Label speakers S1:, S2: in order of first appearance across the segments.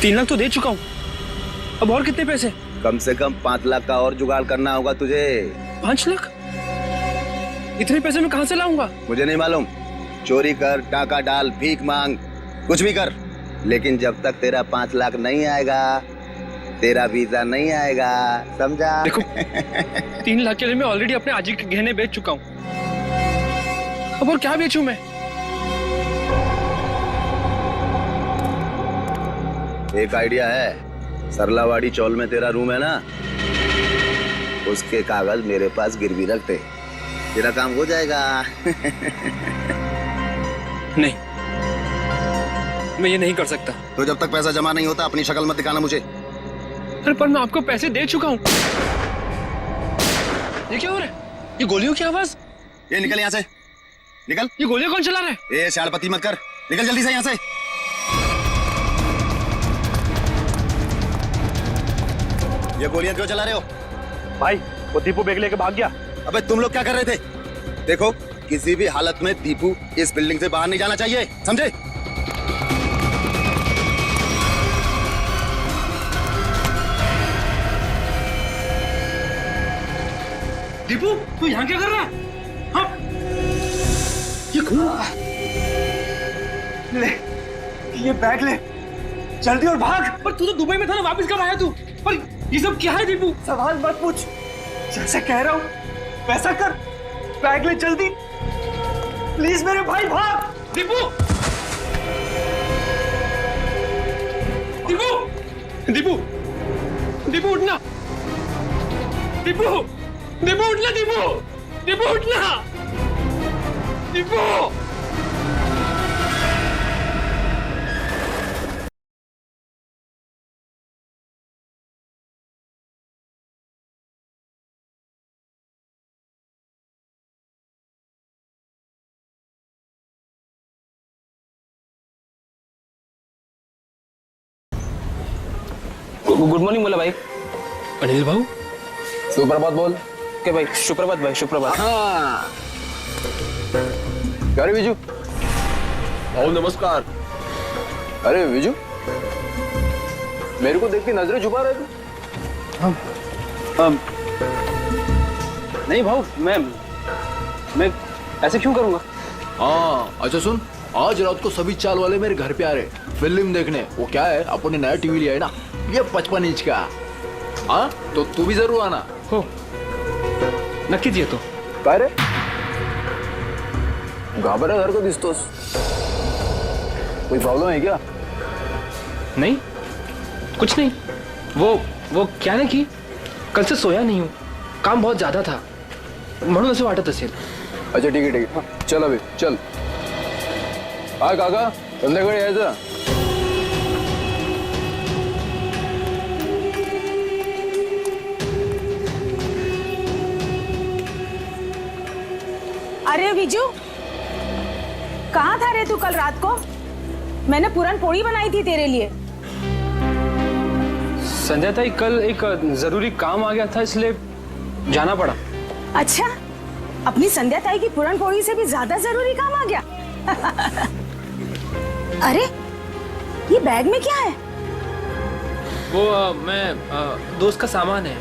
S1: 3 लाख तो दे चुका हूँ, अब और कितने पैसे?
S2: कम से कम 5 लाख का और जुगाड़ करना होगा तुझे।
S1: 5 लाख? इतने पैसे मैं कहाँ से लाऊंगा?
S2: मुझे नहीं मालूम, चोरी कर, टाका डाल, भीख मांग, कुछ भी कर, लेकिन जब तक तेरा 5 लाख नहीं आएगा तेरा वीजा नहीं आएगा, समझा?
S1: देखो 3 लाख के लिए मैं ऑलरेडी अपने आजी के गहने बेच चुका हूँ, अब और क्या बेचूं मैं?
S2: एक आइडिया है, सरलावाड़ी चौल में तेरा रूम है ना, उसके कागज मेरे पास गिरवी रख दे, तेरा काम हो जाएगा।
S1: नहीं, मैं ये नहीं कर सकता।
S2: तो जब तक पैसा जमा नहीं होता अपनी शक्ल मत दिखाना मुझे।
S1: अरे पर मैं आपको पैसे दे चुका हूँ। ये क्या हो रहा है? ये गोलियों की आवाज।
S2: ये निकल यहाँ से, निकल।
S1: ये गोलियां कौन चला रहा है?
S2: ए शालपति मत कर, निकल जल्दी से यहाँ से। ये गोलियां क्यों चला रहे हो?
S3: भाई वो दीपू बैग लेके भाग गया।
S2: अबे तुम लोग क्या कर रहे थे? देखो किसी भी हालत में दीपू इस बिल्डिंग से बाहर नहीं जाना चाहिए, समझे?
S1: दीपू तू यहाँ क्या कर रहा है? हाँ? ये खून
S3: ले ये बैग ले, जल्दी और भाग।
S1: पर तू तो दुबई में था ना, वापस कब आया तू? पर ये सब क्या है दीपू?
S3: सवाल मत पूछ, जैसा कह रहा हूँ वैसा कर, बैग ले जल्दी प्लीज मेरे भाई, भाग।
S1: दीपू दीपू दीपू दीपू उठना, दीपू दीपू उठना, दीपू दीपू उठना, दीपू।
S4: गुड मॉर्निंग बोला भाई।
S1: अनिल भाऊ,
S2: सुप्रभात बोल।
S4: के भाई, सुप्रभात भाई, सुप्रभात।
S2: हाँ अरे विजू।
S5: भाऊ नमस्कार।
S2: अरे विजू, मेरे को देख के नजरें छुपा रहे थे।
S4: नहीं भाऊ, मैं ऐसे क्यों करूंगा?
S5: हाँ अच्छा सुन, आज रात को सभी चाल वाले मेरे घर पे आ रहे फिल्म देखने। वो क्या है, अपने नया टीवी लिया है ना, ये 55 इंच का। हाँ तो तू भी जरूर आना।
S1: हो नक्कीच येतो।
S2: काय रे घाबरल्यासारखं दिसतोस, कोई प्रॉब्लम है क्या?
S1: नहीं, कुछ नहीं। वो क्या ना कि कल से सोया नहीं हूँ, काम बहुत ज्यादा था म्हणून असं वाटत असेल।
S2: अच्छा ठीक है हाँ, चल अभी चल। हा काका, संध्याकाळी यायचं।
S6: अरे विजू, कहाँ था रे तू कल रात को? मैंने पूरन पोड़ी बनाई थी तेरे लिए।
S1: संध्या ताई, कल एक जरूरी काम आ गया था इसलिए जाना पड़ा।
S6: अच्छा, अपनी संध्या ताई की पूरन पोड़ी से भी ज्यादा जरूरी काम आ गया। अरे ये बैग में क्या है?
S1: वो मैं दोस्त का सामान है,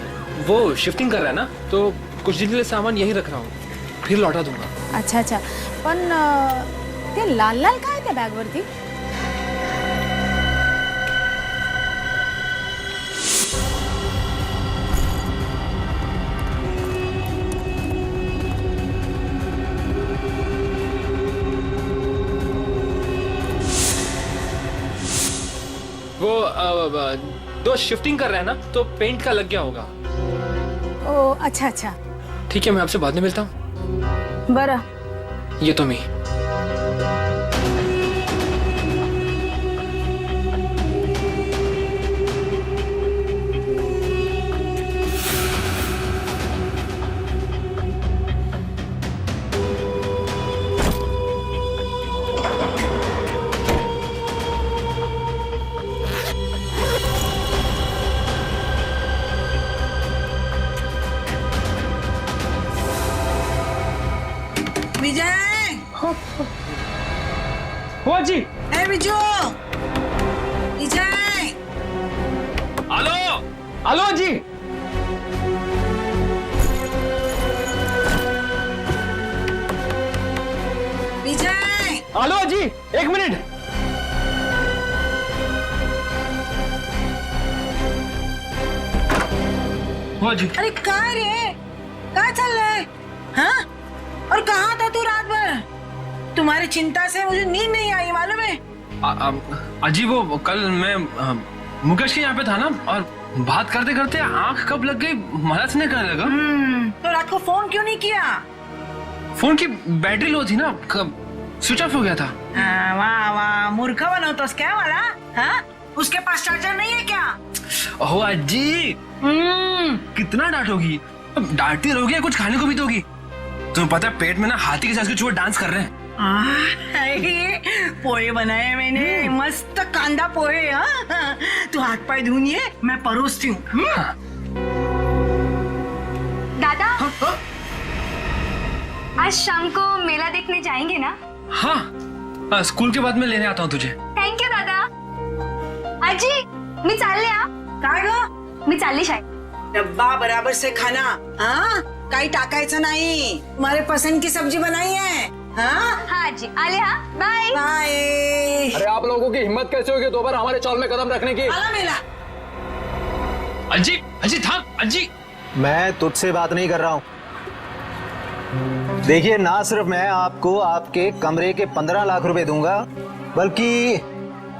S1: वो शिफ्टिंग कर रहा है ना, तो कुछ दिन के लिए सामान यही रख रहा हूँ, फिर लौटा दूंगा।
S6: अच्छा अच्छा, पण ते लाल लाल काय त्या बॅग वरती?
S1: वो दोस्त शिफ्टिंग कर रहा है ना, तो पेंट का लग गया होगा।
S6: ओ अच्छा अच्छा,
S1: ठीक है, मैं आपसे बाद में मिलता हूँ।
S6: बरं।
S1: ये तो मैं
S7: विजय,
S1: हुआ जी।
S7: ए विजू, विजय,
S1: हेलो हेलो जी।
S7: विजय
S1: हेलो जी, एक मिनट। हाँ जी।
S7: अरे कहाँ रे, कहाँ चल रहा है? हाँ? और कहाँ था तू रात भर? तुम्हारी चिंता से मुझे नींद नहीं आई, मालूम है?
S1: अजी वो कल मैं मुकेश के यहाँ पे था ना, और बात करते करते आंख कब लग गई मदद नहीं करने लगा।
S7: तो रात को फोन क्यों नहीं किया?
S1: फोन की बैटरी लो थी ना, स्विच ऑफ हो गया था।
S7: वाह वाह, मूर्ख बनो तो क्या वाला? हाँ? उसके पास चार्जर नहीं है क्या?
S1: ओह अजी, कितना डांटोगी? अब डांटती रहोगी या कुछ खाने को भी दोगी? तुम्हें पता है पेट में ना हाथी के साथ के चूहे डांस कर रहे हैं।
S7: पोहे बनाए मैंने, मस्त कांदा पोहे। हाँ? तू हाथ पाए धुनिए, मैं परोसती हूँ।
S8: दादा, आज शाम को मेला देखने जाएंगे ना?
S1: हाँ, स्कूल के बाद मैं लेने आता हूँ तुझे।
S8: थँक यू दादा. आजी, मी चालले हा.
S7: काय ग?
S8: मी चालली शाळेत.
S7: डब्बा बराबर से खाना, हाँ? काही टाकायचं नाही. तुम्हारे पसंद की सब्जी बनाई है, हाँ?
S8: हाँ आजी, आले हा. बाय.
S7: बाय.
S5: अरे आप लोगों की हिम्मत कैसे होगी दोबारा हमारे चौल में कदम रखने की?
S7: आला मेला.
S1: अजी, अजी थाम, अजी.
S9: मैं तुझसे बात नहीं कर रहा हूँ। देखिए, ना सिर्फ मैं आपको आपके कमरे के 15 लाख रुपए दूंगा, बल्कि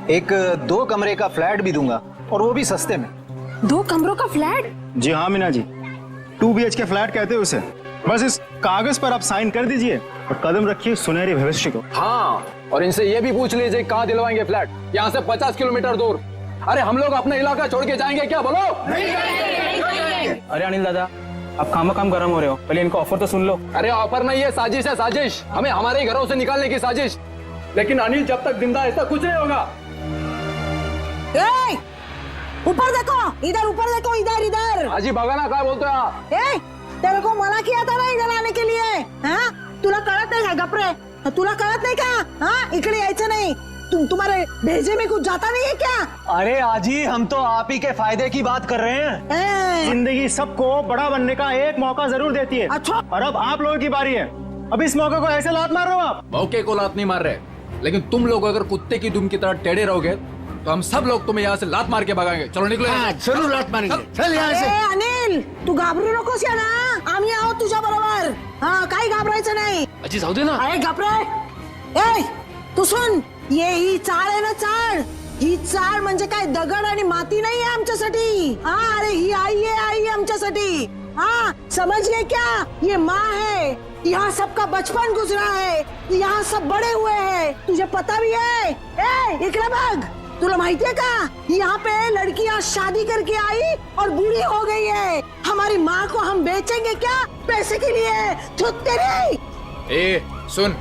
S9: एक 2 कमरे का फ्लैट भी दूंगा, और वो भी सस्ते में।
S6: 2 कमरों का फ्लैट?
S10: जी हाँ मीना जी, 2 BHK फ्लैट कहते हैं उसे। बस इस कागज पर आप साइन कर दीजिए और कदम रखिए सुनहरे भविष्य को।
S5: हाँ, और इनसे ये भी पूछ लीजिए कहाँ दिलवाएंगे फ्लैट, यहाँ से 50 किलोमीटर दूर। अरे हम लोग अपना इलाका छोड़ के जाएंगे क्या, बोलो?
S4: अरे अनिल दादा, आप काम गरम हो रहे हो, पहले इनका ऑफर तो सुन लो।
S5: अरे ऑफर नहीं है, साजिश है, साजिश। हमें हमारे घरों से निकालने की साजिश। लेकिन अनिल जब तक जिंदा है ऐसा कुछ नहीं होगा।
S7: ऊपर देखो, इधर ऊपर देखो, इधर इधर.
S5: आजी बघा ना काय बोलतोय हा?
S7: तेरे को मना किया था ना इधर आने के लिए, हाँ? तुला कळत नाही का गपरे? तुला कळत नाही का? हाँ, इकडे यायचं नाही. तुम्हारे भेजे में कुछ जाता नहीं है क्या?
S9: अरे आजी, हम तो आप ही के फायदे की बात कर रहे हैं।
S10: जिंदगी सबको बड़ा बनने का एक मौका जरूर देती है।
S7: अच्छा।
S10: और अब आप लोगों की बारी है। अब इस मौके को ऐसे लात मार रहे हो आप?
S5: मौके को लात नहीं मार रहे, लेकिन तुम लोग अगर कुत्ते की दुम की तरह टेढ़े रहोगे तो हम सब लोग तुम्हें यहाँ से लात मार के भगाएंगे। चलो निकलो।
S2: जरूर लात मारेंगे। चल यहाँ से।
S7: अनिल, तू घाबरू नकोस या ना, आम्ही आहोत तुझ्या बरोबर. हाँ, काही घाबरायचं नाही.
S1: अजी जाऊ दे ना.
S7: अरे घाबरे. तू सुन, ये ही चाळ आहे ना, चाळ. ही चाळ म्हणजे काय दगड आणि माती नाही आहे आमच्यासाठी. हाँ, अरे ही आई है आमच्यासाठी. हाँ, समझ गए क्या? ये माँ है. यहाँ सबका बचपन गुजरा है, यहाँ सब बड़े हुए हैं. तुझे पता भी है? इकडे बघ, तुला माहिती है का? यहाँ पे लड़कियाँ शादी करके आई और बूढ़ी हो गई है. हमारी माँ को हम बेचेंगे क्या पैसे के लिए? तेरे
S5: सुन,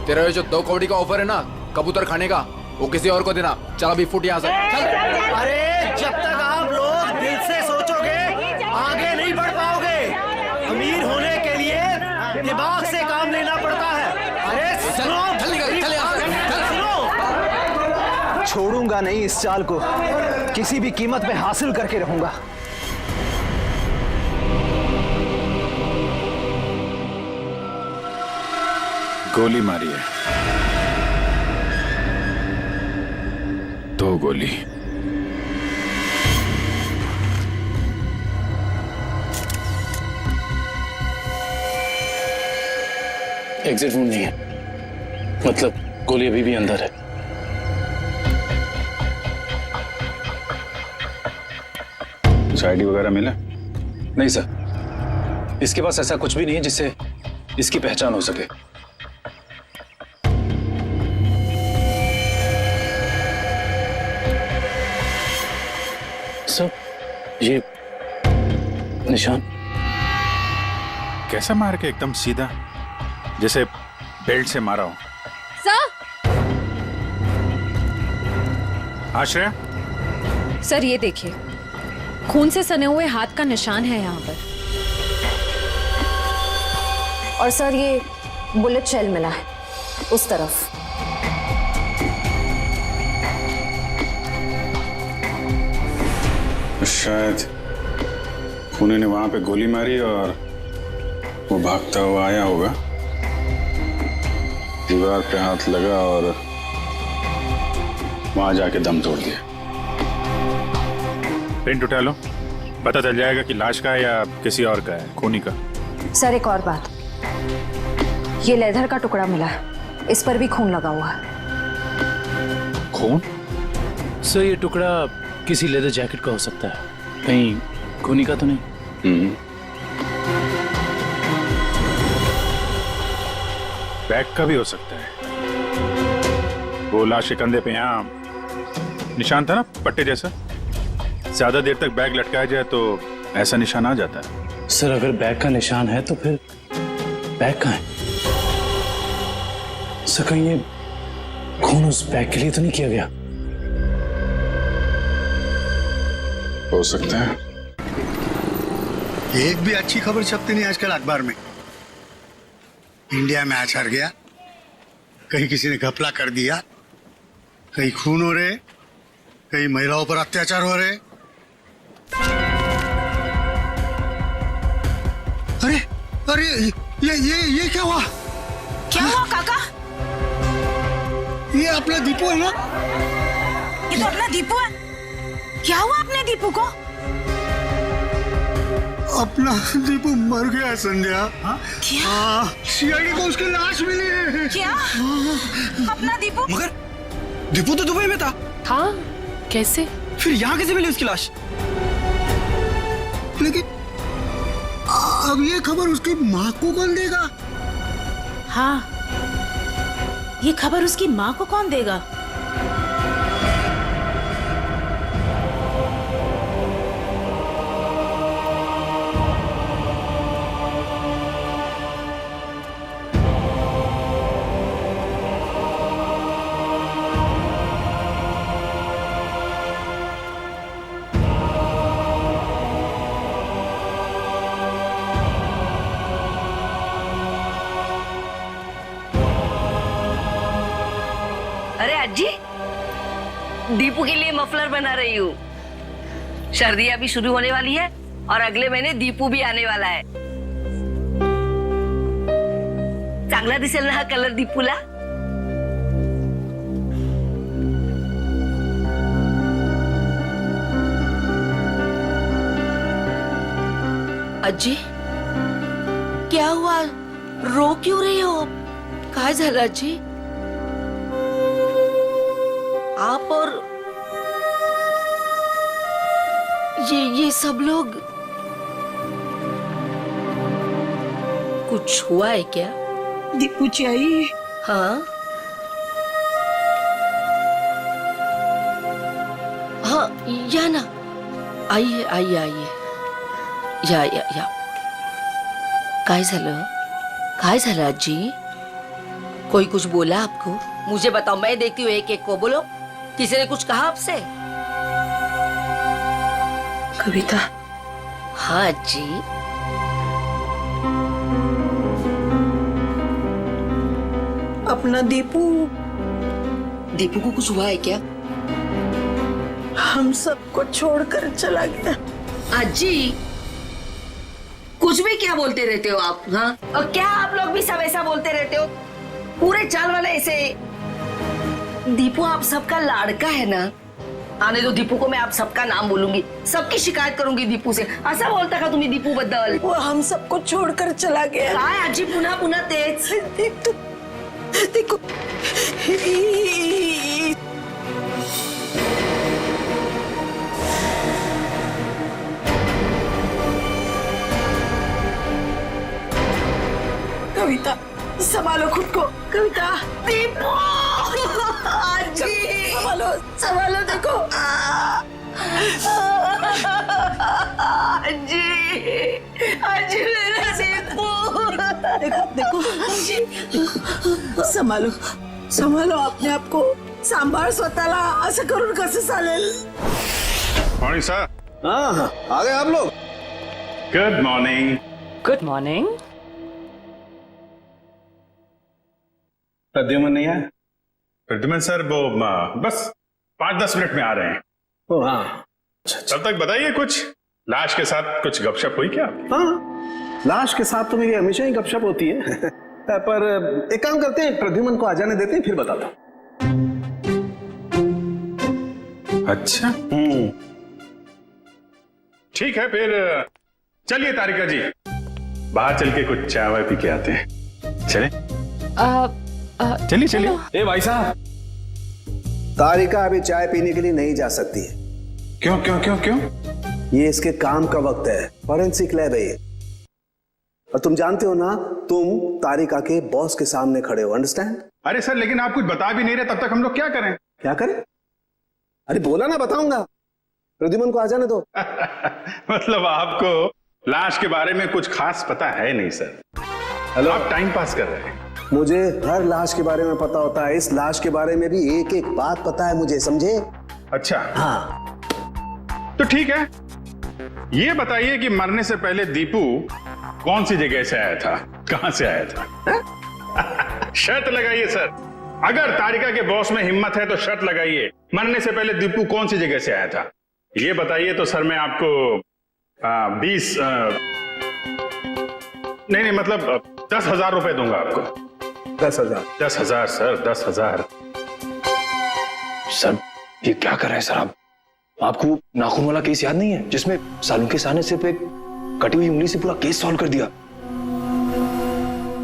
S5: तेरा ये जो 2 कौड़ी का ऑफर है ना कबूतर खाने का, वो किसी और को देना। चल अभी फुट यहाँ से।
S9: अरे जब तक आप लोग दिल से सोचोगे आगे नहीं बढ़ पाओगे। अमीर होने के लिए दिमाग से काम लेना पड़ता है। अरे
S5: चल निकल, चल यहाँ से, चल।
S9: छोड़ूंगा नहीं इस चाल को, किसी भी कीमत पे हासिल करके रहूंगा।
S11: गोली मारी है, 2 गोली।
S4: एग्जिट वुंड नहीं है, मतलब गोली अभी भी अंदर है।
S11: कुछ आईडी वगैरह मिला? नहीं सर, इसके पास ऐसा कुछ भी नहीं है जिससे इसकी पहचान हो सके।
S4: सर, ये निशान
S11: कैसा मार के एकदम सीधा, जैसे बेल्ट से मारा हो।
S12: सर,
S11: आश्रया,
S12: सर ये देखिए, खून से सने हुए हाथ का निशान है यहाँ पर। और सर ये बुलेट शेल मिला है उस तरफ।
S11: शायद खूनी ने वहां पे गोली मारी और वो भागता हुआ आया होगा, दीवार पे हाथ लगा और वहां जाके दम तोड़ दिया।
S10: प्रिंट उठा लो, पता चल जाएगा कि लाश का है या किसी और का है, खूनी का।
S12: सर एक और बात, ये लेदर का टुकड़ा मिला है, इस पर भी खून लगा हुआ है।
S5: खून? सर ये टुकड़ा किसी लेदर जैकेट का हो सकता है, कहीं खूनी का तो नहीं?
S10: बैग का भी हो सकता है। वो लाश के कंधे पे यहाँ निशान था ना, पट्टे जैसा। ज्यादा देर तक बैग लटकाया जाए तो ऐसा निशान आ जाता है।
S5: सर अगर बैग का निशान है तो फिर बैग कहाँ है? सर कहीं ये खून उस बैग के लिए तो नहीं किया गया?
S11: हो सकता है।
S9: एक भी अच्छी खबर छपती नहीं आजकल अखबार में। इंडिया मैच हार गया, कहीं किसी ने घपला कर दिया, कहीं खून हो रहे, कहीं महिलाओं पर अत्याचार हो रहे। अरे अरे ये क्या हुआ?
S6: क्या हुआ काका?
S9: ये अपना दीपू है ना?
S6: ये तो अपना दीपू है। क्या हुआ अपने दीपू को?
S9: अपना दीपू मर गया संध्या।
S6: क्या?
S9: सीआईडी को उसकी लाश मिली है।
S6: क्या? अपना दीपू?
S3: मगर दीपू तो दुबई में था।
S12: हाँ, कैसे?
S3: फिर यहाँ कैसे मिली उसकी लाश?
S9: लेकिन अब ये खबर उसकी माँ को कौन देगा?
S6: हाँ, ये खबर उसकी माँ को कौन देगा?
S8: अरे अज्जी, दीपू के लिए मफलर बना रही हूँ। सर्दियां भी शुरू होने वाली है और अगले महीने दीपू भी आने वाला है। चांगला दिसेल ना हा कलर दीपूला? अज्जी, क्या हुआ? रो क्यों रही हो? काय झालं अज्जी? आप और ये सब लोग, कुछ हुआ है क्या?
S7: दीपू चाहिए।
S8: हाँ हाँ, या ना, आइए आइए आइए, या काय झालं? काय झालं अज्जी? कोई कुछ बोला आपको? मुझे बताओ, मैं देखती हूँ एक एक को। बोलो, किसी ने कुछ कहा आपसे?
S7: कविता।
S8: हाँ जी।
S7: अपना दीपू
S8: को कुछ हुआ है क्या?
S7: हम सबको छोड़कर चला गया।
S8: अज्जी, कुछ भी क्या बोलते रहते हो आप? हाँ, और क्या आप लोग भी सब ऐसा बोलते रहते हो? पूरे चाल वाले ऐसे। दीपू आप सबका लाड़का है ना? आने दो दीपू को, मैं आप सबका नाम बोलूंगी, सबकी शिकायत करूंगी दीपू से। ऐसा बोलता का तुम्ही दीपू बद्दल?
S7: वो हम सबको छोड़कर चला गया।
S8: काय आजी पुन्हा पुन्हा तेच?
S7: देखो, कविता संभालो खुद को। कविता,
S8: दीपू आजी,
S7: संभालो संभालो। देखो
S8: आजी, आजी मेरा दीपू।
S7: देखो संभालो संभालो अपने आप को, सांभाळ स्वतःला। असं करून कसं चालेल?
S10: Morning sir.
S9: हाँ, आ गए आप लोग।
S10: Good morning.
S6: Good morning.
S11: Pradyuman नहीं आया?
S10: प्रद्युमन सर वो बस 5-10 मिनट में आ रहे हैं।
S9: ओ हाँ,
S10: तब तक बताइए कुछ, लाश के साथ कुछ गपशप हुई क्या?
S13: हाँ, लाश के साथ तो मेरी हमेशा ही गपशप होती है। पर एक काम करते हैं, प्रद्युमन को आ जाने देते हैं, फिर बताता हूं।
S10: अच्छा ठीक है, फिर चलिए तारिका जी, बाहर चल के कुछ चाय वाय पी के आते हैं। चले? चलिए चलिए।
S11: ए भाई साहब,
S13: तारिका अभी चाय पीने के लिए नहीं जा सकती है।
S10: क्यों क्यों क्यों क्यों?
S13: ये इसके काम का वक्त है, फॉरेंसिक लैब है ये। और तुम जानते हो ना, तुम तारिका के बॉस के सामने खड़े हो, अंडरस्टैंड?
S10: अरे सर, लेकिन आप कुछ बता भी नहीं रहे, तब तक हम लोग क्या करें?
S13: क्या करें? अरे बोला ना, बताऊंगा। प्रद्युमन को आ जाने दो।
S10: मतलब आपको लाश के बारे में कुछ खास पता है नहीं सर? हेलो, आप टाइम पास कर रहे हैं।
S13: मुझे हर लाश के बारे में पता होता है, इस लाश के बारे में भी एक एक बात पता है मुझे, समझे?
S10: अच्छा
S13: हाँ
S10: तो ठीक है, ये बताइए कि मरने से पहले दीपू कौन सी जगह से आया था, कहां से आया था? शर्त लगाइए सर, अगर तारिका के बॉस में हिम्मत है तो शर्त लगाइए, मरने से पहले दीपू कौन सी जगह से आया था, ये बताइए तो सर मैं आपको 20 नहीं मतलब 10,000 रुपए दूंगा आपको।
S13: 10,000?
S10: 10,000 सर, 10,000।
S11: सर ये क्या कर रहे हैं सर आप? आपको नाखून वाला केस याद नहीं है जिसमें सालों के साने से पे कटी हुई उंगली से पूरा केस सॉल्व कर दिया?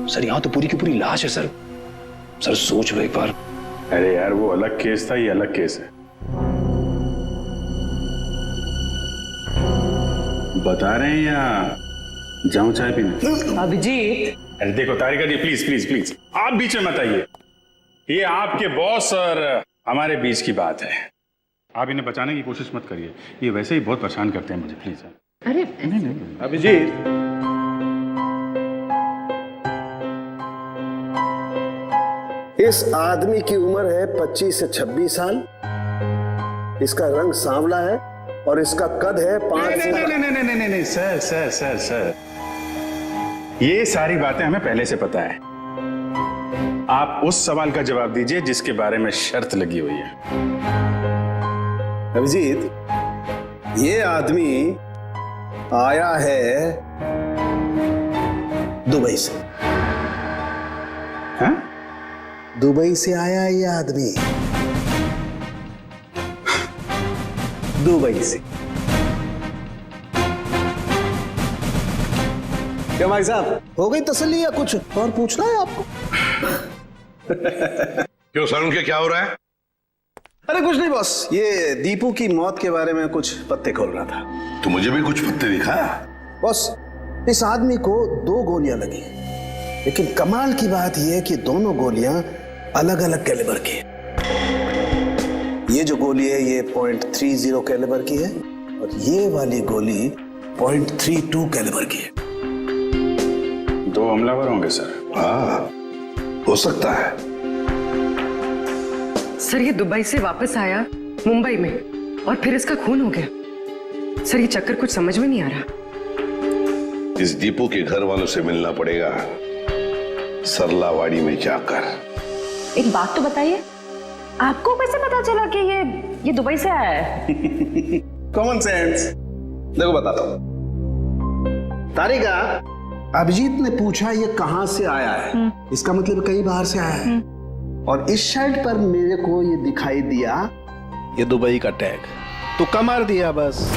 S11: सर यहां तो पूरी की पूरी लाश है सर। सर सोच लो एक बार।
S10: अरे यार, वो अलग केस था, ये अलग केस है। बता रहे हैं या जाऊं चाय पीने?
S3: अभिजीत,
S10: अरे देखो तारिका जी, प्लीज प्लीज प्लीज आप बीच में मत आइए, ये आपके बॉस और हमारे बीच की बात है, आप इन्हें बचाने की कोशिश मत करिए, ये वैसे ही बहुत परेशान करते हैं मुझे, प्लीज।
S3: अरे
S10: नहीं।
S13: अभिजीत, इस आदमी की उम्र है 25 से 26 साल, इसका रंग सांवला है और इसका कद है 5 से...
S10: नहीं सर सर सर सर, ये सारी बातें हमें पहले से पता है, आप उस सवाल का जवाब दीजिए जिसके बारे में शर्त लगी हुई है।
S13: अभिजीत, ये आदमी आया है दुबई से।
S10: हाँ?
S13: दुबई से आया है ये आदमी, दुबई से। क्या भाई साहब, हो गई तसल्ली या कुछ और पूछना है आपको?
S14: क्यों सर, उनके क्या हो रहा है?
S13: अरे कुछ नहीं बॉस, ये दीपू की मौत के बारे में कुछ पत्ते खोल रहा था।
S14: तो मुझे भी कुछ पत्ते दिखा।
S13: बॉस, इस आदमी को 2 गोलियां लगी, लेकिन कमाल की बात यह है कि दोनों गोलियां अलग अलग कैलिबर की है। ये जो गोली है ये .30 कैलिबर की है और ये वाली गोली .32 कैलिबर की है।
S10: 2 हमलावर होंगे सर।
S14: हाँ, हो सकता है।
S3: सर ये दुबई से वापस आया मुंबई में और फिर इसका खून हो गया। सर ये चक्कर कुछ समझ में नहीं आ रहा।
S14: इस दीपू के घर वालों से मिलना पड़ेगा, सरलावाड़ी में जाकर।
S12: एक बात तो बताइए, आपको कैसे पता चला कि ये दुबई से आया है?
S13: Common sense. देखो बताता हूं। तारिका, अभिजीत ने पूछा ये कहां से आया है, इसका मतलब कहीं बाहर से आया है, और इस शर्ट पर मेरे को ये दिखाई दिया ये दुबई का टैग, तुक्का मार दिया बस।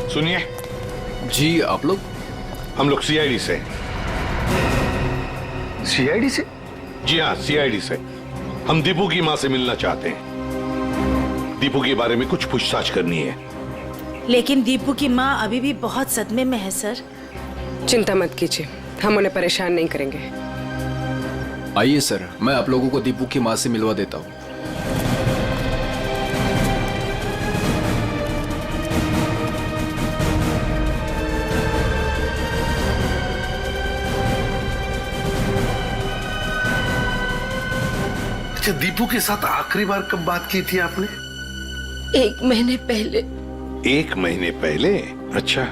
S14: सुनिए
S5: जी, आप लोग?
S14: हम लोग सीआईडी से।
S13: सीआईडी से?
S14: जी हाँ, सीआईडी से। हम दीपू की मां से मिलना चाहते हैं, दीपू के बारे में कुछ पूछताछ करनी है।
S7: लेकिन दीपू की माँ अभी भी बहुत सदमे में है सर।
S3: चिंता मत कीजिए, हम उन्हें परेशान नहीं करेंगे।
S5: आइए सर, मैं आप लोगों को दीपू की माँ से मिलवा देता हूँ।
S14: अच्छा, दीपू के साथ आखिरी बार कब बात की थी आपने?
S8: 1 महीने पहले।
S14: 1 महीने पहले? अच्छा,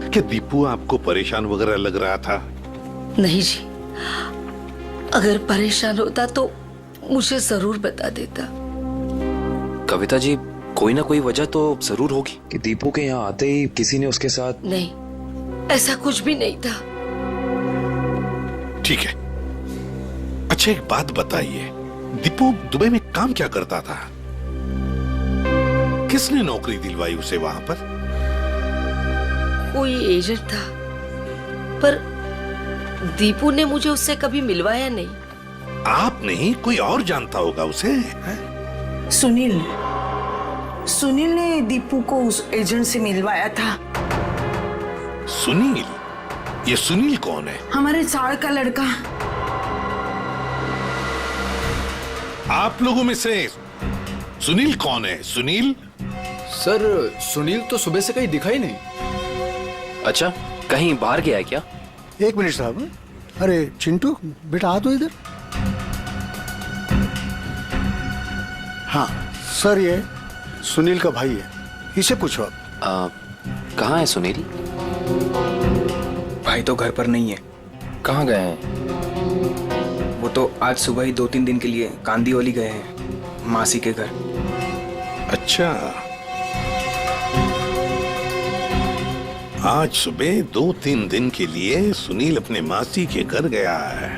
S14: क्या दीपू आपको परेशान वगैरह लग रहा था?
S8: नहीं जी, अगर परेशान होता तो मुझे जरूर बता देता।
S1: कविता जी, कोई ना कोई वजह तो जरूर होगी
S11: कि दीपू के यहाँ आते ही किसी ने उसके साथ।
S8: नहीं, ऐसा कुछ भी नहीं था।
S14: ठीक है। अच्छा, एक बात बताइए, दीपू दुबई में काम क्या करता था? किसने नौकरी दिलवाई उसे वहां पर?
S8: कोई एजेंट था, पर दीपू ने मुझे उससे कभी मिलवाया नहीं।
S14: आप नहीं, कोई और जानता होगा उसे? है?
S7: सुनील ने दीपू को उस एजेंट से मिलवाया था।
S14: सुनील? ये सुनील कौन है?
S7: हमारे चाड़ का लड़का।
S14: आप लोगों में से सुनील कौन है? सुनील?
S5: सर, सुनील तो सुबह से कहीं दिखाई नहीं।
S1: अच्छा, कहीं बाहर गया है क्या?
S9: 1 मिनट साहब। अरे चिंटू बेटा, आ तो इधर। हाँ सर, ये सुनील का भाई है, इसे पूछो आप।
S1: कहाँ है सुनील?
S4: भाई तो घर पर नहीं है।
S1: कहाँ गए हैं?
S4: वो तो आज सुबह ही 2-3 दिन के लिए कांदीवली गए हैं, मासी के घर।
S14: अच्छा, आज सुबह 2-3 दिन के लिए सुनील अपने मासी के घर गया है।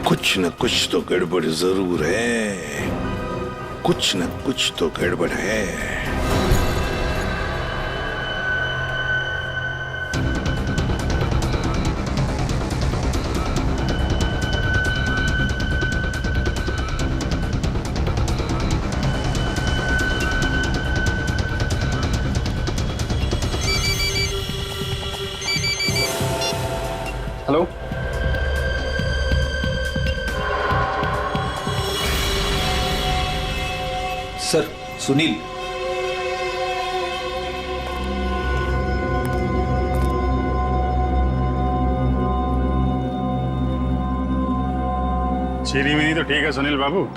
S14: कुछ न कुछ तो गड़बड़ जरूर है, कुछ न कुछ तो गड़बड़ है।
S4: Hello,
S11: sir, Sunil.
S10: चीनी मिनी तो ठीक है सुनील बाबू।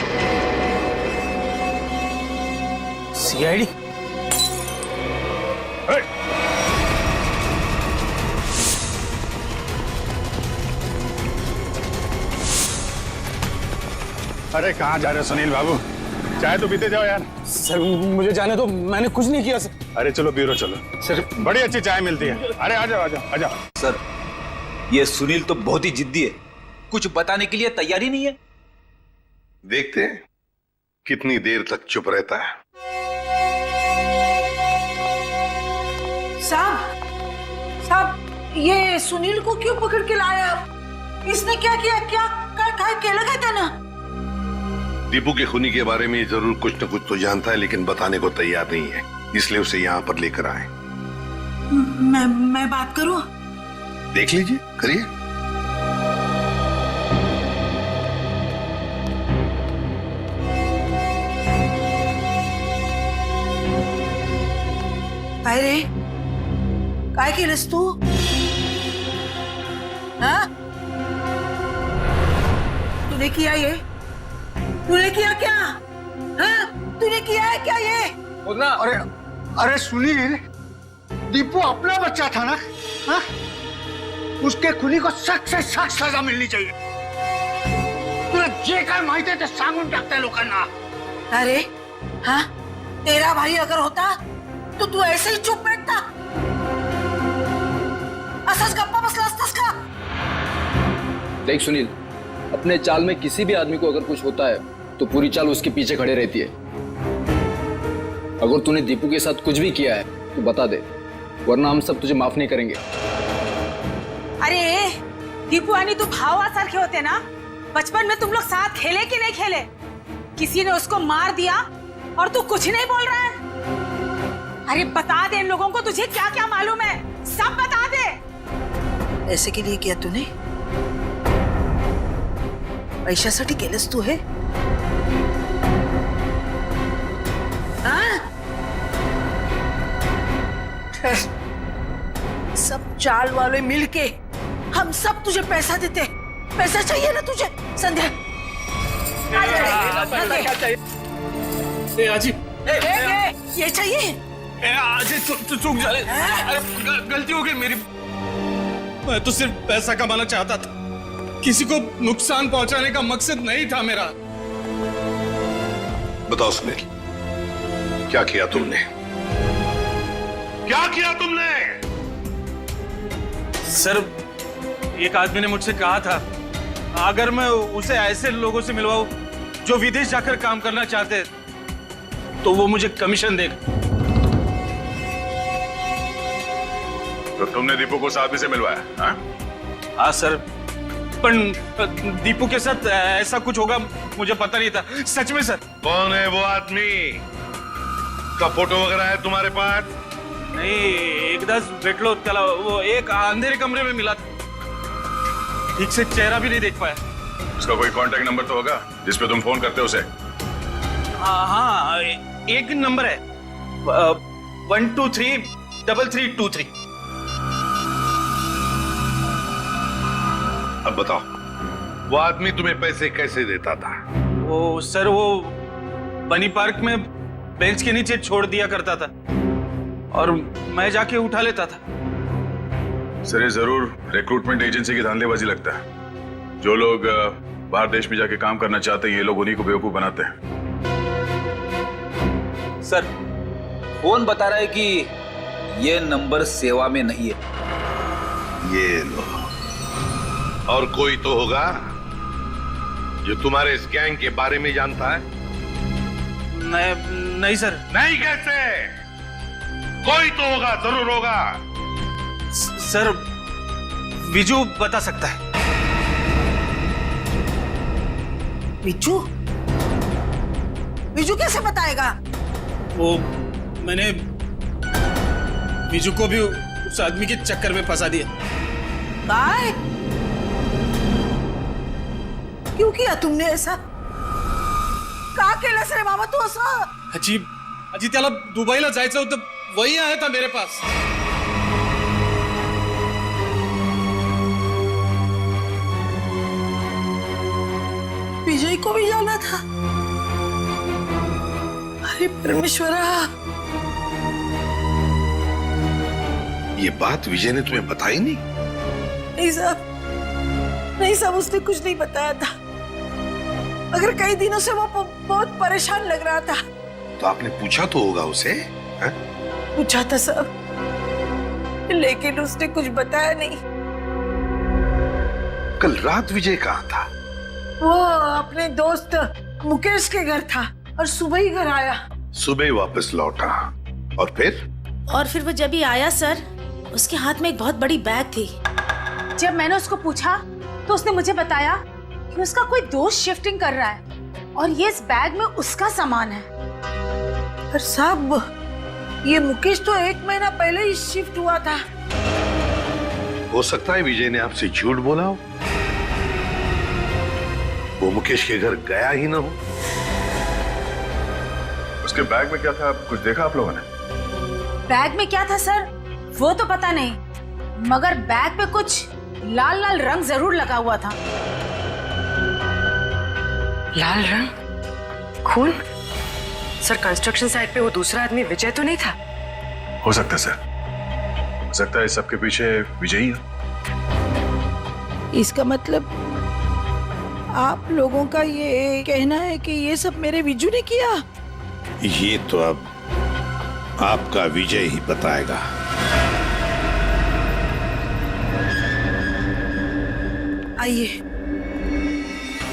S4: सीआईडी?
S10: अरे कहाँ जा रहे हो सुनील बाबू? चाय तो पीते जाओ यार।
S4: सर मुझे जाने दो, मैंने कुछ नहीं किया सर।
S10: अरे चलो ब्यूरो चलो, सिर्फ बड़ी अच्छी चाय मिलती है। अरे आ जाओ आ जाओ आ जाओ।
S11: सर, ये सुनील तो बहुत ही जिद्दी है, कुछ बताने के लिए तैयार ही नहीं है।
S14: देखते हैं कितनी देर तक चुप रहता है।
S7: साहब, ये सुनील को क्यों पकड़ के लाया? इसने क्या किया? क्या लगा ना?
S14: दीपू के खूनी के बारे में जरूर कुछ न कुछ तो जानता है, लेकिन बताने को तैयार नहीं है, इसलिए उसे यहाँ पर लेकर आए।
S7: मैं बात करूं?
S14: देख लीजिए, करिए।
S7: काय रे, काय केलंस तू? हाँ? तूने किया ये? तूने किया क्या? हाँ? तूने किया है क्या ये?
S9: अरे सुनील, दीपू अपना बच्चा था ना? हाँ? उसके खुनी को सख्त से सख्त सजा मिलनी चाहिए। तुला जे काय माहिती आहे ते सांगून टाकताय लोकांना।
S7: अरे हाँ, तेरा भाई अगर होता तो तू ऐसे ही चुप बैठता? असंच गप्पा बसला असतास का?
S5: देख सुनील, अपने चाल में किसी भी आदमी को अगर कुछ होता है तो पूरी चाल उसके पीछे खड़े रहती है। अगर तूने दीपू के साथ कुछ भी किया है तो बता दे, वरना हम सब तुझे माफ नहीं करेंगे।
S6: अरे दीपू आणि तू भावासारखे होते ना? बचपन में तुम लोग साथ खेले कि नहीं खेले? किसी ने उसको मार दिया और तू कुछ नहीं बोल रहा है? अरे बता दे इन लोगों को, तुझे क्या क्या मालूम है, सब बता दे।
S7: ऐसे के लिए किया तूने? पैशासाठी केलंस तू हे? हाँ? सब चाल वाले मिलके हम सब तुझे पैसा देते। पैसा चाहिए ना तुझे संध्या?
S4: आजी
S7: ये चाहिए?
S4: आजी चूक जाए, गलती हो गई मेरी। मैं तो सिर्फ पैसा कमाना चाहता था, किसी को नुकसान पहुंचाने का मकसद नहीं था मेरा।
S14: बताओ सुनील, क्या किया तुमने? क्या किया तुमने?
S4: सर, एक आदमी ने मुझसे कहा था अगर मैं उसे ऐसे लोगों से मिलवाऊं जो विदेश जाकर काम करना चाहते हैं तो वो मुझे कमीशन देगा।
S10: तो तुमने दीपू को साथ में से मिलवाया? हाँ?
S4: हाँ सर, पर दीपू के साथ ऐसा कुछ होगा मुझे पता नहीं था, सच में सर।
S14: कौन है वो आदमी? का फोटो वगैरह है तुम्हारे पास?
S4: नहीं, एकदाच भेटलो त्याला, वो एक अंधेरे कमरे में मिला था, ठीक से चेहरा भी नहीं देख पाया।
S10: उसका कोई कांटेक्ट नंबर तो होगा जिस पे तुम फोन करते हो उसे?
S4: हाँ, एक नंबर है 1233323।
S14: अब बताओ, वो आदमी तुम्हें पैसे कैसे देता था?
S4: वो सर, वो बनी पार्क में बेंच के नीचे छोड़ दिया करता था और मैं जाके उठा लेता था।
S10: सर, ये जरूर रिक्रूटमेंट एजेंसी की धांधलेबाजी लगता है। जो लोग बाहर देश में जाके काम करना चाहते हैं, ये लोग उन्हीं को बेवकूफ बनाते हैं।
S5: सर, फोन बता रहा है कि ये नंबर सेवा में नहीं है।
S14: ये लो, और कोई तो होगा जो तुम्हारे इस गैंग के बारे में जानता है?
S4: नहीं सर।
S14: नहीं कैसे? कोई तो होगा, जरूर होगा।
S4: सर, विजू बता सकता है।
S7: विजू? विजू कैसे बताएगा?
S4: वो मैंने विजू को भी उस आदमी के चक्कर में फंसा दिया।
S7: काय? क्यों किया तुमने ऐसा? का केलंस रे बाबा तू असं?
S4: अजी त्याला दुबईला जायचं होतं, वही आया था मेरे पास।
S7: विजय को भी जाना था? अरे परमेश्वरा,
S14: ये बात विजय ने तुम्हें बताई नहीं?
S7: नहीं साहब, नहीं साहब, उसने कुछ नहीं बताया था। मगर कई दिनों से वो बहुत परेशान लग रहा था।
S14: तो आपने पूछा तो होगा उसे? है?
S7: पूछा था साहब, लेकिन उसने कुछ बताया नहीं।
S14: कल रात विजय कहाँ था?
S7: वो अपने दोस्त मुकेश के घर था और सुबह ही घर आया।
S14: सुबह ही वापस लौटा, और फिर?
S6: और फिर वो जब ही आया सर, उसके हाथ में एक बहुत बड़ी बैग थी। जब मैंने उसको पूछा तो उसने मुझे बताया कि उसका कोई दोस्त शिफ्टिंग कर रहा है और ये इस बैग में उसका सामान है।
S7: पर साहब, ये मुकेश तो 1 महीना पहले ही शिफ्ट हुआ था।
S14: हो सकता है विजय ने आपसे झूठ बोला हो, वो मुकेश के घर गया ही ना हो।
S10: उसके बैग में क्या था, कुछ देखा आप लोगों ने?
S6: बैग में क्या था सर, वो तो पता नहीं, मगर बैग पे कुछ लाल लाल रंग जरूर लगा हुआ था।
S3: लाल रंग? खून? सर, कंस्ट्रक्शन साइट पे वो दूसरा आदमी विजय तो नहीं था?
S10: हो सकता है सर, हो सकता है सबके पीछे विजय ही है।
S7: इसका मतलब आप लोगों का ये कहना है कि ये सब मेरे विजू ने किया?
S14: ये तो अब आपका विजय ही बताएगा।
S7: आइए।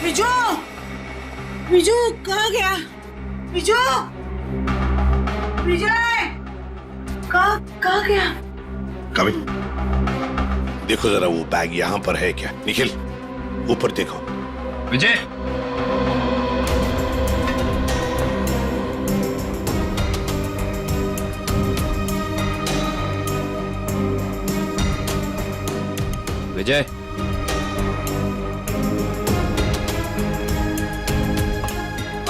S7: विजू, विजू कहाँ गया? विजू, विजय कहाँ गया?
S14: कभी देखो जरा, वो बैग यहाँ पर है क्या? निखिल, ऊपर देखो।
S1: विजय, विजय,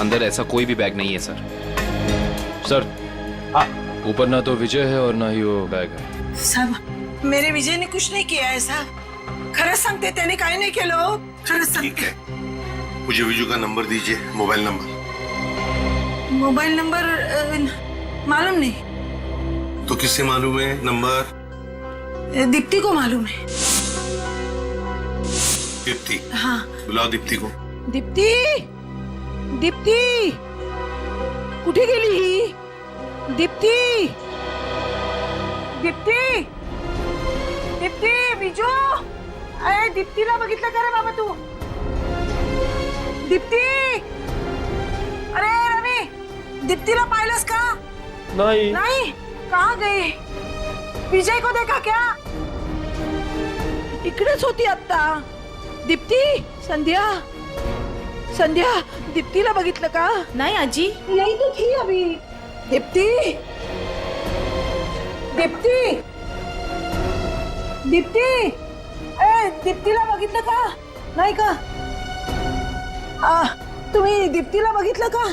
S1: अंदर ऐसा कोई भी बैग नहीं है सर। सर ऊपर ना तो विजय है और ना ही वो बैग है।
S7: साहब मेरे विजय ने कुछ नहीं किया है साहब। खरंच सांगते त्याने काही नाही केलं हो। खरंच
S14: ठीक
S7: सांगते।
S14: है, मुझे विजू का नंबर दीजिए, मोबाइल नंबर।
S7: मोबाइल नंबर मालूम नहीं।
S14: तो किससे मालूम है नंबर?
S7: दीप्ति को मालूम है।
S14: दीप्ति?
S7: हाँ।
S14: बुलाओ दीप्ति को।
S7: दीप्ति, दीप्ति कुठे गेली ही? दीप्ति, दीप्ति, दीप्ति, विजू, अरे दीप्तीला बघितलं का रे बाबा तू? दीप्ति, अरे रवि, दीप्तीला पाहिलंस का?
S1: नहीं।
S7: नहीं, कहाँ गई? विजय को देखा क्या? इकडेच होती आता। दीप्ति, संध्या, संध्या, दीप्तीला बघितलं का?
S6: नहीं आजी।
S7: यही तो थी अभी। दीप्ति, दीप्ति, दीप्ति, ए दीप्तीला बघितलं का? नाही का? तुम्ही दीप्तीला बघितलं का?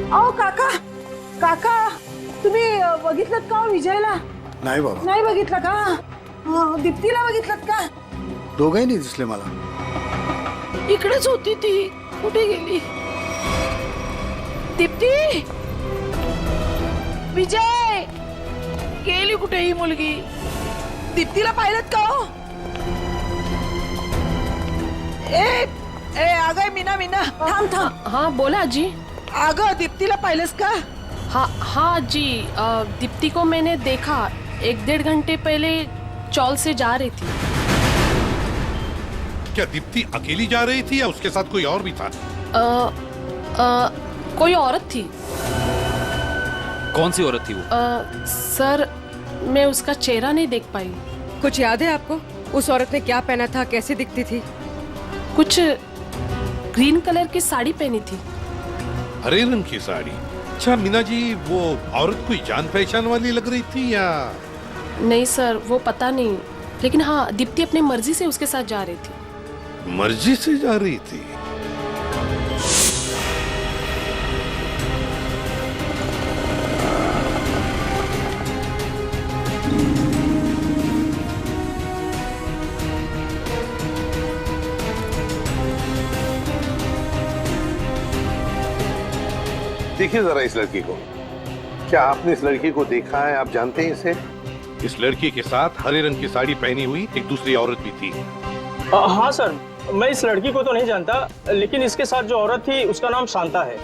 S7: अहो काका, काका तुम्ही बघितलं का विजयला?
S9: नाही बाबा,
S7: नाही बघितलं का? दीप्तीला बघितलं का?
S9: दोघंही नाही दिसले मला.
S7: इकडेच होती ती. कुठे गेली? दीप्ती, विजय गेली कुठे ही मुलगी? दीप्तीला पाहिलं का हो? ए ए अगं मीना, मीना थांब थांब.
S6: हाँ बोला आजी।
S7: अगं दीप्तीला पाहिलंस का?
S6: हाँ जी, दीप्ति को मैंने देखा 1-1.5 घंटे पहले चौल से जा रही थी।
S14: क्या दीप्ति अकेली जा रही थी या उसके साथ कोई और भी था?
S6: कोई औरत थी।
S1: कौन सी औरत थी वो?
S6: सर मैं उसका चेहरा नहीं देख पाई।
S3: कुछ याद है आपको? उस औरत ने क्या पहना था, कैसी दिखती थी?
S6: कुछ ग्रीन कलर की साड़ी पहनी थी।
S14: हरे रंग की साड़ी? अच्छा मीना जी, वो औरत कोई जान पहचान वाली लग रही थी या?
S6: नहीं सर, वो पता नहीं, लेकिन हाँ दीप्ति अपनी मर्जी से उसके साथ जा रही थी।
S14: मर्जी से जा रही थी? देखिए जरा इस लड़की को। क्या आपने इस लड़की को देखा है? आप जानते हैं इसे? इस लड़की के साथ हरे रंग की साड़ी पहनी हुई एक दूसरी औरत भी थी।
S15: हाँ सर, मैं इस लड़की को तो नहीं जानता, लेकिन इसके साथ जो औरत थी उसका नाम शांता है।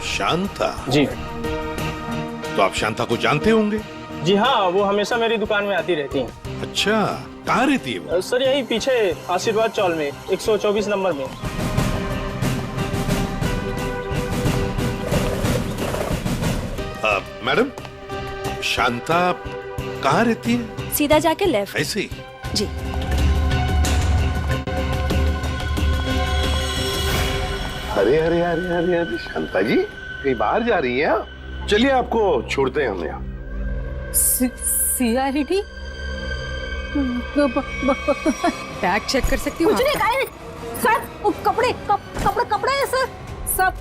S14: शांता?
S15: जी।
S14: तो आप शांता को जानते होंगे?
S15: जी हाँ, वो हमेशा मेरी दुकान में आती रहती हैं।
S14: अच्छा, कहाँ रहती है वो?
S15: सर यही पीछे आशीर्वाद चौल में 124 नंबर में।
S14: मैडम, शांता कहाँ रहती है?
S12: सीधा जाके लेफ्ट।
S14: ऐसे ही?
S12: जी।
S14: अरे अरे अरे अरे अरे शांता जी, कहीं बाहर जा रही हैं आप? चलिए आपको छोड़ते हैं हम यहाँ।
S3: सीआईडी? बैग चेक कर सकती हूँ?
S7: कुछ नहीं खाए सर, वो कपड़े कपड़े हैं सर, सब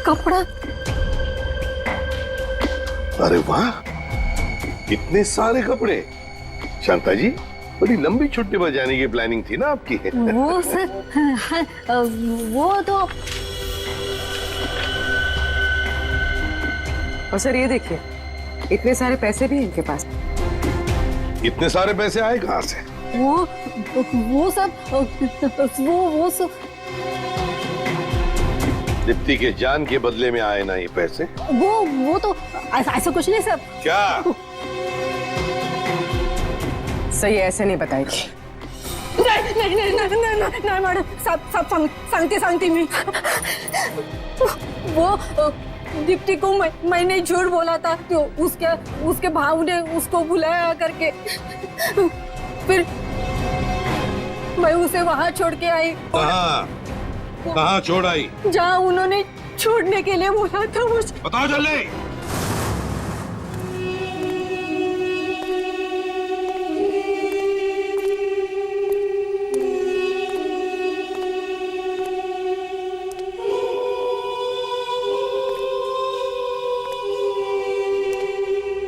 S7: कपड़ा।
S14: अरे वाह, इतने सारे कपड़े! शांता जी, बड़ी लंबी छुट्टी पर जाने की प्लानिंग थी ना आपकी?
S7: वो सर, वो तो।
S3: और सर ये देखिए, इतने सारे पैसे भी हैं इनके पास।
S14: इतने सारे पैसे आए कहाँ से?
S7: वो सब
S14: दीप्ति के जान के बदले में आए ना ये पैसे?
S7: वो तो ऐसा कुछ नहीं सर।
S14: क्या?
S3: सही ऐसे नहीं बताएगी।
S7: नहीं मैडम, सब सांगते मी। वो दीप्ति को मैंने झूठ बोला था, तो उसके भाव ने उसको बुलाया करके, मैं उसे वहाँ छोड़ के आई।
S14: कहाँ छोड़ आई?
S7: जहाँ उन्होंने छोड़ने के लिए बोला था मुझे।
S14: बताओ जल्दी।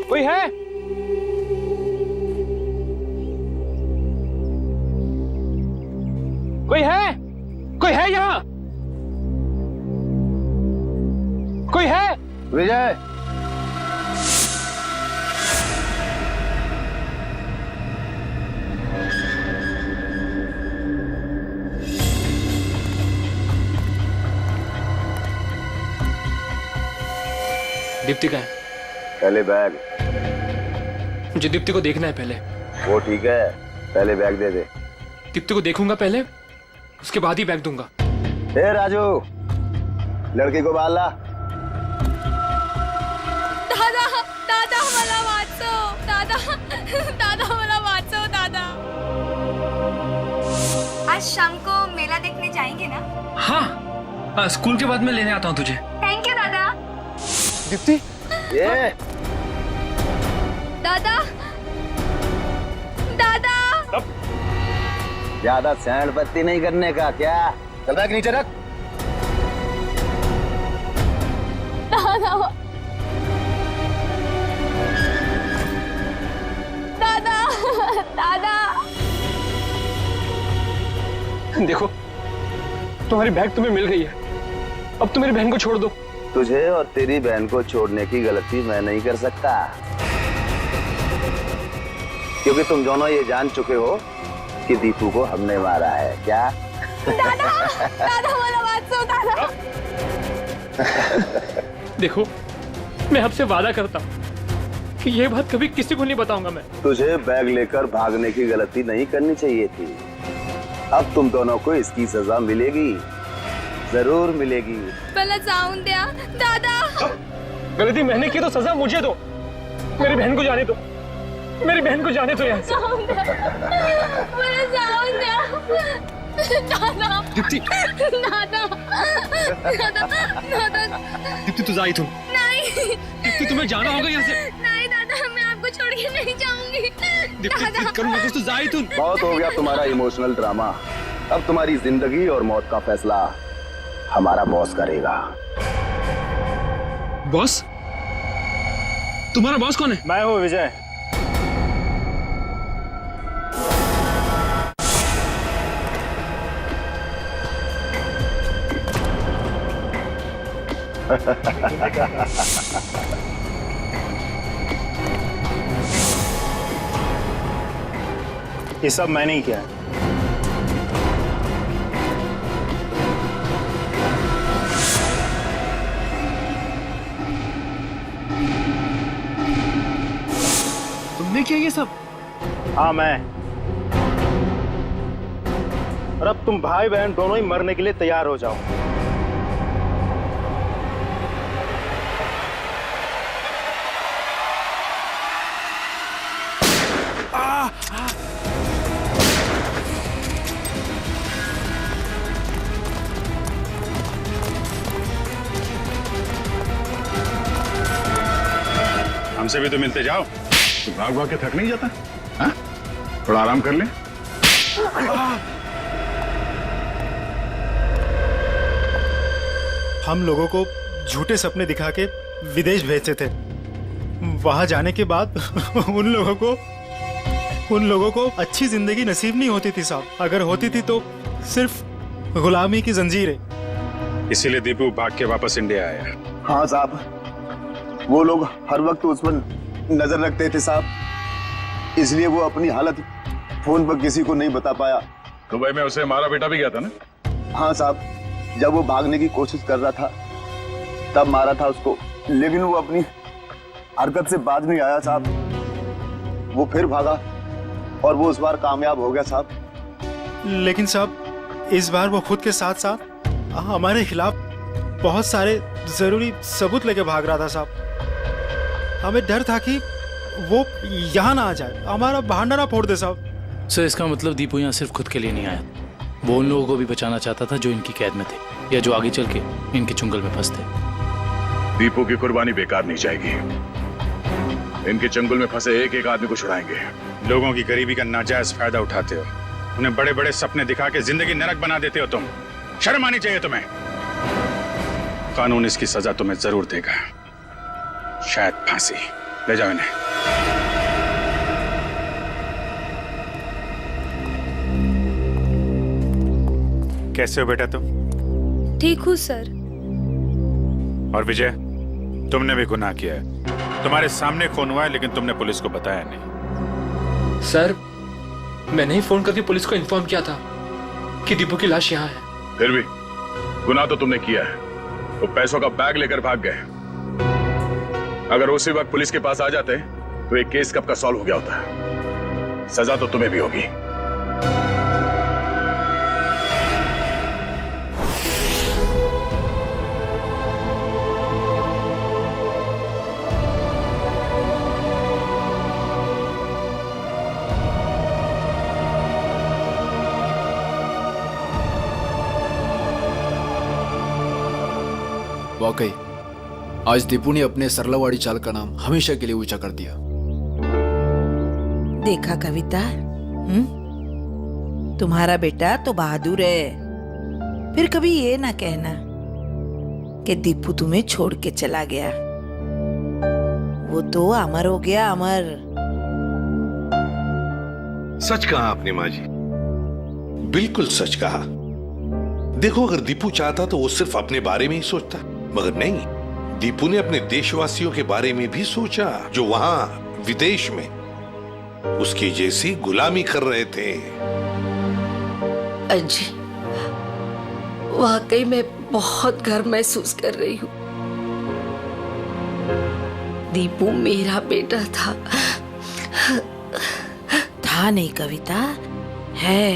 S1: कोई है? कोई है? कोई है यहाँ? कोई है?
S2: विजय,
S1: दीप्ति का है।
S2: पहले बैग।
S1: मुझे दीप्ति को देखना है पहले।
S2: वो ठीक है, पहले बैग दे दे।
S1: दीप्ति को देखूंगा पहले, उसके बाद ही बैग दूंगा।
S2: ए राजू, लड़की को बाल ला।
S12: दादा दादा मला वाचव, दादा दादा मला वाचव दादा। आज शाम को मेला देखने जाएंगे ना?
S1: हाँ, स्कूल के बाद मैं लेने आता हूँ तुझे।
S12: थैंक यू दादा।
S1: दीप्ति,
S2: ये
S12: दादा दादा
S2: ज्यादा सैंड पत्ती नहीं करने का क्या? चल बैग नीचे रख।
S12: दादा दादा दादा।
S1: देखो तुम्हारी बैग तुम्हें मिल गई है, अब तुम मेरी बहन को छोड़ दो।
S2: तुझे और तेरी बहन को छोड़ने की गलती मैं नहीं कर सकता, क्योंकि तुम दोनों ये जान चुके हो कि दीपू को हमने मारा है। क्या?
S12: दादा दादा मला वाचव दादा।
S1: देखो मैं आपसे वादा करता हूँ कि ये बात कभी किसी को नहीं बताऊंगा मैं।
S2: तुझे बैग लेकर भागने की गलती नहीं करनी चाहिए थी। अब तुम दोनों को इसकी सजा मिलेगी, जरूर मिलेगी।
S12: मला जाऊन द्या दादा।
S1: गलती मैंने की तो सजा मुझे दो। मेरी बहन को जाने दो, मेरी बहन को जाने दो यहाँ से।
S12: मला जाऊन द्या दादा।
S1: दीप्ति,
S12: दादा दादा दादा।
S1: दीप्ति तू जाई तुम।
S12: नहीं
S1: दीप्ति तुम्हें जाना होगा यहाँ से।
S12: नहीं दादा, मैं आपको छोड़ के नहीं जाऊंगी।
S1: दीप्ति करूँगा कुछ तो जाई तुम।
S2: बहुत हो गया तुम्हारा इमोशनल ड्रामा। अब तुम्हारी जिंदगी और मौत का फैसला हमारा बॉस करेगा।
S1: बॉस? तुम्हारा बॉस कौन है?
S15: मैं हूँ विजय। ये सब मैंने ही किया है।
S1: तुमने किया ये सब?
S15: हाँ मैं। और अब तुम भाई बहन दोनों ही मरने के लिए तैयार हो जाओ।
S10: हमसे भी तो मिलते जाओ। तो भाग भाग के थक नहीं जाता? हाँ? थोड़ा आराम कर ले।
S16: हम लोगों को झूठे सपने दिखा के विदेश भेजते थे। वहां जाने के बाद उन लोगों को अच्छी जिंदगी नसीब नहीं होती थी साहब। अगर होती थी तो सिर्फ गुलामी की जंजीरें।
S10: इसीलिए दीपू भाग के वापस इंडिया आया।
S2: हाँ साहब, वो लोग हर वक्त उस पर नजर रखते थे साहब, इसलिए वो अपनी हालत फोन पर किसी को नहीं बता पाया।
S10: दुबई में उसे मारा बेटा भी गया था ना?
S2: हाँ साहब, जब वो भागने की कोशिश कर रहा था तब मारा था उसको, लेकिन वो अपनी हरकत से बाज नहीं आया साहब। वो फिर भागा और वो इस बार कामयाब हो गया साहब।
S16: लेकिन साहब इस बार वो खुद के साथ साथ हमारे खिलाफ बहुत सारे जरूरी सबूत लेके भाग रहा था साहब। हमें डर था कि वो यहाँ ना आ जाए, हमारा बहाना ना फोड़ दे साहब।
S17: सर इसका मतलब दीपू यहाँ सिर्फ खुद के लिए नहीं आया, वो उन लोगों को भी बचाना चाहता था जो इनकी कैद में थे या जो आगे चल के इनके चुंगल में फंसते।
S10: दीपू की कुर्बानी बेकार नहीं जाएगी। इनके चंगुल में फंसे एक एक आदमी को छुड़ाएंगे। लोगों की गरीबी का नाजायज फायदा उठाते हो, उन्हें बड़े बड़े सपने दिखा के जिंदगी नरक बना देते हो तुम। शर्म आनी चाहिए तुम्हें। कानून इसकी सजा तुम्हें जरूर देगा, शायद फांसी। ले जाओ इन्हें। कैसे हो बेटा तुम?
S18: ठीक हूँ सर।
S10: और विजय, तुमने भी गुनाह किया है। तुम्हारे सामने खून हुआ है लेकिन तुमने पुलिस को बताया नहीं।
S1: सर मैंने ही फोन करके पुलिस को इन्फॉर्म किया था कि दीपू की लाश यहाँ है।
S10: फिर भी गुनाह तो तुमने किया है। वो पैसों का बैग लेकर भाग गए। अगर उसी वक्त पुलिस के पास आ जाते तो एक केस कब का सॉल्व हो गया होता। सजा तो तुम्हें भी होगी।
S5: वाकई आज दीपू ने अपने सरलावाड़ी चाल का नाम हमेशा के लिए ऊंचा कर दिया।
S7: देखा कविता, तुम्हारा बेटा तो बहादुर है। फिर कभी ये ना कहना कि दीपू तुम्हें छोड़ के चला गया। वो तो अमर हो गया, अमर।
S14: सच कहा आपने माँ जी, बिल्कुल सच कहा। देखो अगर दीपू चाहता तो वो सिर्फ अपने बारे में ही सोचता, मगर नहीं, दीपू ने अपने देशवासियों के बारे में भी सोचा जो वहां विदेश में उसकी जैसी गुलामी कर रहे थे।
S8: अजी, वाकई मैं बहुत गर्व महसूस कर रही हूँ। दीपू मेरा बेटा था।
S7: था नहीं कविता, है।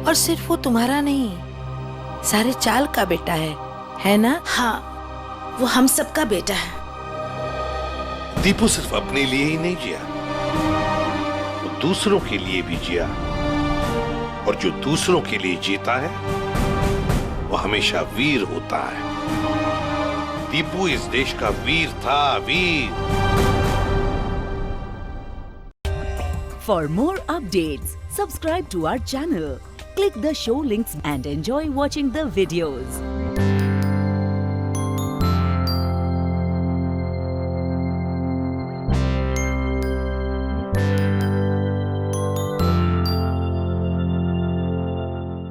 S7: और सिर्फ वो तुम्हारा नहीं, सारे चाल का बेटा है ना?
S8: हाँ, वो हम सबका बेटा है।
S14: दीपू सिर्फ अपने लिए ही नहीं जिया, वो दूसरों के लिए भी जिया। और जो दूसरों के लिए जीता है वो हमेशा वीर होता है। दीपू इस देश का वीर था, वीर।
S19: For more updates, subscribe to our channel, click the show links and enjoy watching the videos.